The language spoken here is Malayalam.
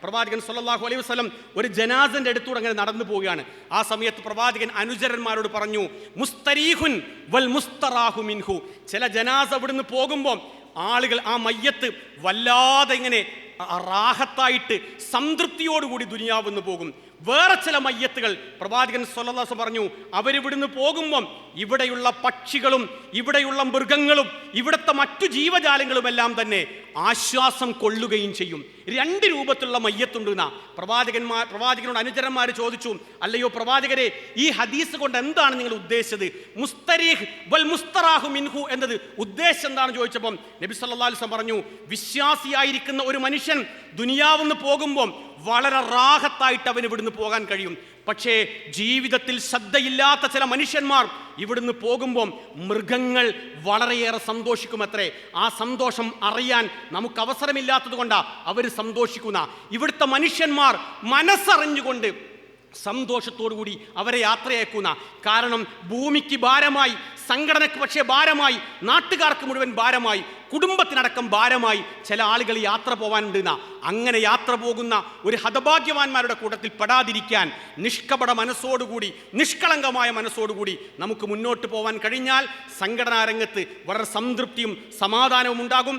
പ്രവാചകൻ സല്ലല്ലാഹു അലൈഹി വസല്ലം ഒരു ജനാസന്റെ അടുത്തൂടെ അങ്ങനെ നടന്നു പോവുകയാണ്. ആ സമയത്ത് പ്രവാചകൻ അനുചരന്മാരോട് പറഞ്ഞു, മുസ്തരീഹുൻ വൽ മുസ്തറാഹു മിൻഹു. ചില ജനാസ ഇവിടുന്ന് പോകുമ്പോൾ ആളുകൾ ആ മയ്യത്ത് വല്ലാതെ ഇങ്ങനെ റാഹത്തായിട്ട് സംതൃപ്തിയോടുകൂടി ദുനിയാവെന്ന് പോകും. വേറെ ചില മയ്യത്തുകൾ പ്രവാചകൻ സല്ലല്ലാഹു അലൈഹി വസല്ലം പറഞ്ഞു, അവരിവിടുന്ന് പോകുമ്പം ഇവിടെയുള്ള പക്ഷികളും ഇവിടെയുള്ള മൃഗങ്ങളും ഇവിടുത്തെ മറ്റു ജീവജാലങ്ങളുമെല്ലാം തന്നെ ആശ്വാസം കൊള്ളുകയും ചെയ്യും. രണ്ട് രൂപത്തിലുള്ള മയ്യത്തുണ്ട് എന്നാ പ്രവാചകനോട് അനുചരന്മാർ ചോദിച്ചു, അല്ലയോ പ്രവാചകരെ, ഈ ഹദീസ് കൊണ്ട് എന്താണ് നിങ്ങൾ ഉദ്ദേശിച്ചത്? മുസ്തരീഹ് വൽ മുസ്തറാഹു മിൻഹു എന്നത് ഉദ്ദേശം എന്താണെന്ന് ചോദിച്ചപ്പം നബി സല്ലല്ലാഹു അലൈഹി വസല്ലം പറഞ്ഞു, വിശ്വാസിയായിരിക്കുന്ന ഒരു മനുഷ്യൻ ദുനിയാവെന്ന് പോകുമ്പോൾ വളരെ റാഹത്തായിട്ട് അവന് ഇവിടുന്ന് പോകാൻ കഴിയും. പക്ഷേ ജീവിതത്തിൽ ശ്രദ്ധയില്ലാത്ത ചില മനുഷ്യന്മാർ ഇവിടുന്ന് പോകുമ്പോൾ മൃഗങ്ങൾ വളരെയേറെ സന്തോഷിക്കുമത്രേ. ആ സന്തോഷം അറിയാൻ നമുക്ക് അവസരമില്ലാത്തത് കൊണ്ടാണ് അവർ സന്തോഷിക്കുന്ന. ഇവിടുത്തെ മനുഷ്യന്മാർ മനസ്സറിഞ്ഞുകൊണ്ട് സന്തോഷത്തോടുകൂടി അവരെ യാത്രയാക്കുന്ന. കാരണം ഭൂമിക്ക് ഭാരമായി, സംഘടനയ്ക്ക് പക്ഷേ ഭാരമായി, നാട്ടുകാർക്ക് മുഴുവൻ ഭാരമായി, കുടുംബത്തിനടക്കം ഭാരമായി ചില ആളുകൾ യാത്ര പോകാനുണ്ടെന്ന. അങ്ങനെ യാത്ര പോകുന്ന ഒരു ഹതഭാഗ്യവാന്മാരുടെ കൂട്ടത്തിൽ പെടാതിരിക്കാൻ നിഷ്കപട മനസ്സോടുകൂടി, നിഷ്കളങ്കമായ മനസ്സോടുകൂടി നമുക്ക് മുന്നോട്ട് പോകാൻ കഴിഞ്ഞാൽ സംഘടനാ രംഗത്ത് വളരെ സംതൃപ്തിയും സമാധാനവും ഉണ്ടാകും.